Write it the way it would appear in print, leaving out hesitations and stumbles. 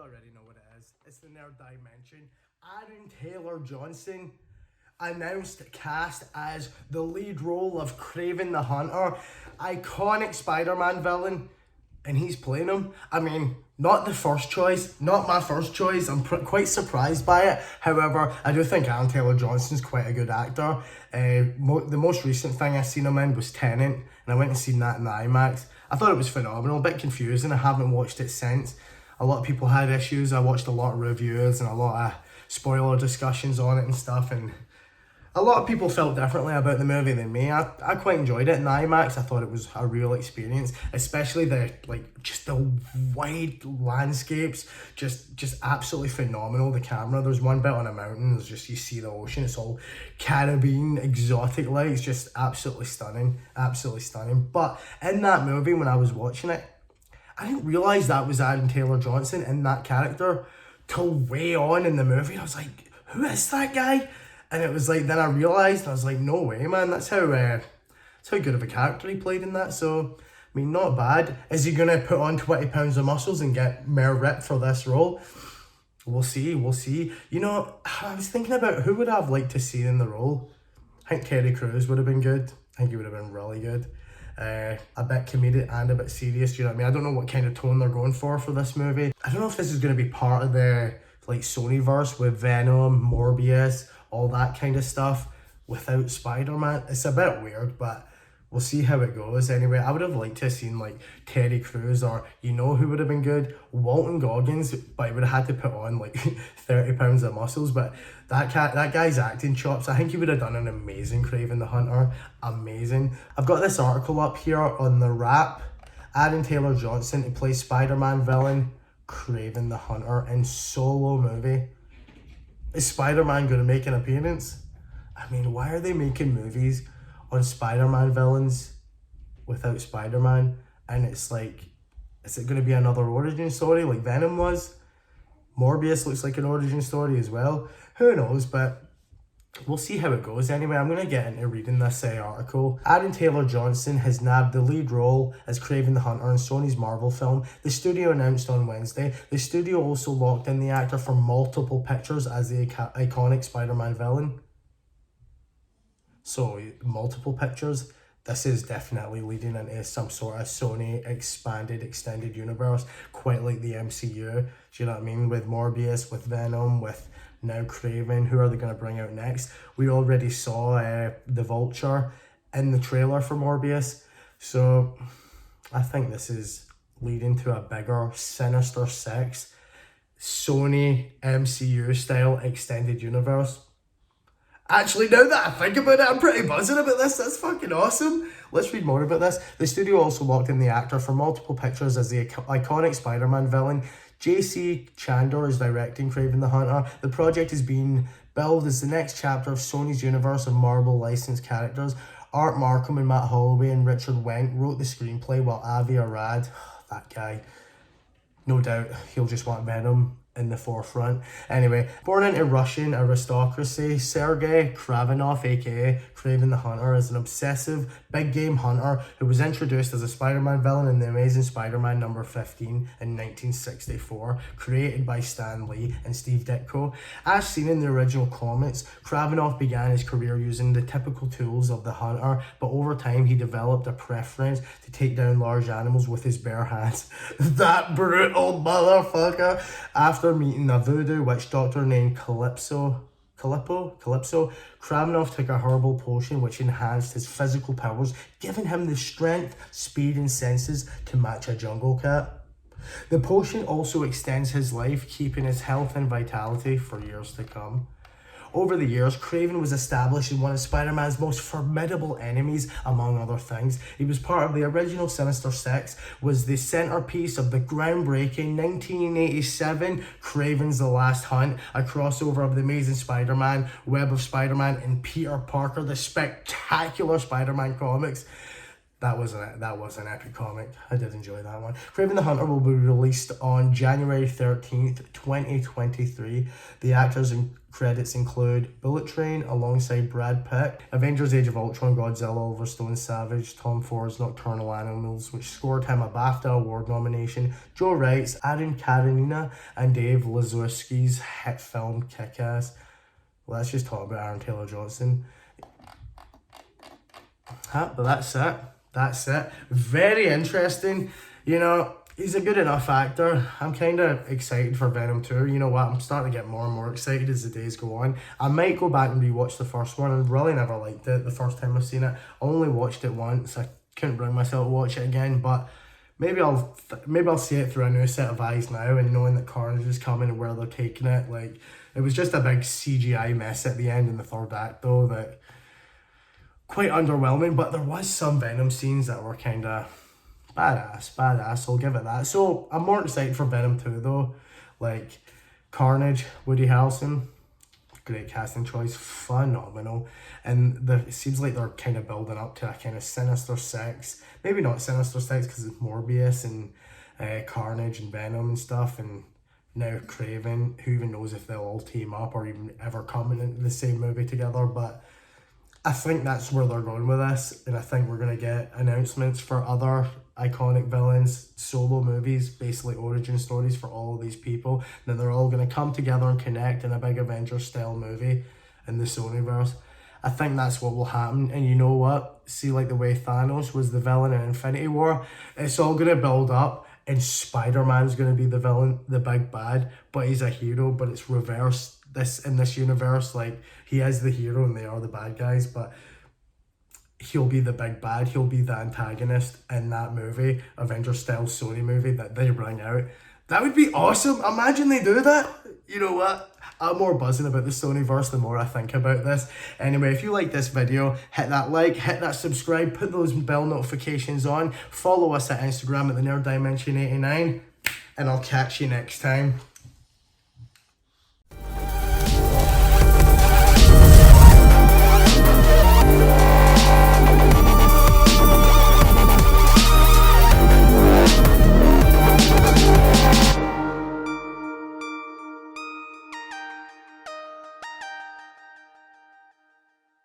already know what it is. It's the nerd dimension. Aaron Taylor Johnson announced cast as the lead role of Kraven the Hunter, iconic Spider-Man villain, and he's playing him. I mean, not the first choice, not my first choice. I'm quite surprised by it. However, I do think Aaron Taylor Johnson's quite a good actor. The most recent thing I seen him in was Tenet, and I went and seen that in the IMAX. I thought it was phenomenal, a bit confusing. I haven't watched it since. A lot of people had issues. I watched a lot of reviews and a lot of spoiler discussions on it and stuff, and a lot of people felt differently about the movie than me. I quite enjoyed it in the IMAX. I thought it was a real experience, especially the wide landscapes, just absolutely phenomenal. The camera, there's one bit on a mountain, there's just, you see the ocean, it's all Caribbean, exotic lights, just absolutely stunning, absolutely stunning. But in that movie, when I was watching it, I didn't realise that was Aaron Taylor Johnson in that character till way on in the movie. I was like, who is that guy? And it was like, then I realised, I was like, no way, man, that's how good of a character he played in that. So, I mean, not bad. Is he going to put on 20 pounds of muscles and get more ripped for this role? We'll see, we'll see. You know, I was thinking about who would I have liked to see in the role. I think Terry Crews would have been good. I think he would have been really good. A bit comedic and a bit serious, do you know what I mean? I don't know what kind of tone they're going for this movie. I don't know if this is going to be part of the Sony-verse with Venom, Morbius, all that kind of stuff without Spider-Man. It's a bit weird, but we'll see how it goes. Anyway, I would have liked to have seen Terry Crews, or you know who would have been good? Walton Goggins, but he would have had to put on 30 pounds of muscles. But that guy's acting chops, I think he would have done an amazing Kraven the Hunter. Amazing. I've got this article up here on The Wrap. Aaron Taylor Johnson to play Spider-Man villain Kraven the Hunter in solo movie. Is Spider-Man going to make an appearance? I mean, why are they making movies on Spider-Man villains without Spider-Man? And it's like, is it going to be another origin story like Venom was? Morbius looks like an origin story as well. Who knows, but we'll see how it goes. Anyway, I'm going to get into reading this article. Aaron Taylor Johnson has nabbed the lead role as Kraven the Hunter in Sony's Marvel film, the studio announced on Wednesday. The studio also locked in the actor for multiple pictures as the iconic Spider-Man villain. So, multiple pictures. This is definitely leading into some sort of Sony expanded extended universe, quite like the MCU. Do you know what I mean? With Morbius, with Venom, with now Kraven. Who are they going to bring out next? We already saw the Vulture in the trailer for Morbius. So I think this is leading to a bigger Sinister Six Sony MCU style extended universe. Actually, now that I think about it, I'm pretty buzzing about this. That's fucking awesome. Let's read more about this. The studio also locked in the actor for multiple pictures as the iconic Spider-Man villain. J.C. Chandor is directing Kraven the Hunter. The project is being billed as the next chapter of Sony's universe of Marvel licensed characters. Art Markham and Matt Holloway and Richard Wenk wrote the screenplay, while Avi Arad, that guy, no doubt he'll just want Venom in the forefront. Anyway, born into Russian aristocracy, Sergei Kravenov, aka Kraven the Hunter, is an obsessive big game hunter who was introduced as a Spider-Man villain in The Amazing Spider-Man number 15 in 1964, created by Stan Lee and Steve Ditko. As seen in the original comics, Kravenov began his career using the typical tools of the hunter, but over time he developed a preference to take down large animals with his bare hands. That brutal motherfucker. After meeting a voodoo witch doctor named Calypso, Kravenov took a herbal potion which enhanced his physical powers, giving him the strength, speed and senses to match a jungle cat. The potion also extends his life, keeping his health and vitality for years to come. Over the years, Kraven was established as one of Spider-Man's most formidable enemies, among other things. He was part of the original Sinister Six, was the centerpiece of the groundbreaking 1987 Kraven's The Last Hunt, a crossover of The Amazing Spider-Man, Web of Spider-Man, and Peter Parker, the spectacular Spider-Man comics. that was an epic comic. I did enjoy that one. Kraven the Hunter will be released on January 13th, 2023. The actors and credits include Bullet Train alongside Brad Pitt, Avengers Age of Ultron, Godzilla, Oliver Stone Savage, Tom Ford's Nocturnal Animals, which scored him a BAFTA Award nomination, Joe Wright's Aaron Karenina, and Dave Lazuski's hit film Kick-Ass. Let's just talk about Aaron Taylor Johnson. But that's it. That's it. Very interesting. You know, he's a good enough actor. I'm kind of excited for Venom 2. You know what? I'm starting to get more and more excited as the days go on. I might go back and rewatch the first one. I really never liked it the first time I've seen it. I only watched it once. I couldn't bring myself to watch it again. But maybe I'll see it through a new set of eyes now, and knowing that Carnage is coming and where they're taking it. Like, it was just a big CGI mess at the end in the third act, though, that quite underwhelming, but there was some Venom scenes that were kind of badass, I'll give it that. So I'm more excited for Venom 2 though. Like, Carnage, Woody Harrelson, great casting choice, phenomenal. And it seems like they're kind of building up to a kind of Sinister Six. Maybe not Sinister Six because it's Morbius and Carnage and Venom and stuff, and now Kraven. Who even knows if they'll all team up or even ever come into the same movie together, but I think that's where they're going with this, and I think we're going to get announcements for other iconic villains, solo movies, basically origin stories for all of these people. Then they're all going to come together and connect in a big Avengers-style movie in the Sonyverse. I think that's what will happen, and you know what? See, like the way Thanos was the villain in Infinity War, it's all going to build up, and Spider-Man's going to be the villain, the big bad, but he's a hero, but it's reversed. In this universe, like, he is the hero and they are the bad guys, but he'll be the big bad, he'll be the antagonist in that movie, Avengers style Sony movie that they bring out. That would be awesome. Imagine they do that. You know what? I'm more buzzing about the Sonyverse the more I think about this. Anyway, if you like this video, hit that like, hit that subscribe, put those bell notifications on, follow us at Instagram at the Nerd Dimension 89, and I'll catch you next time.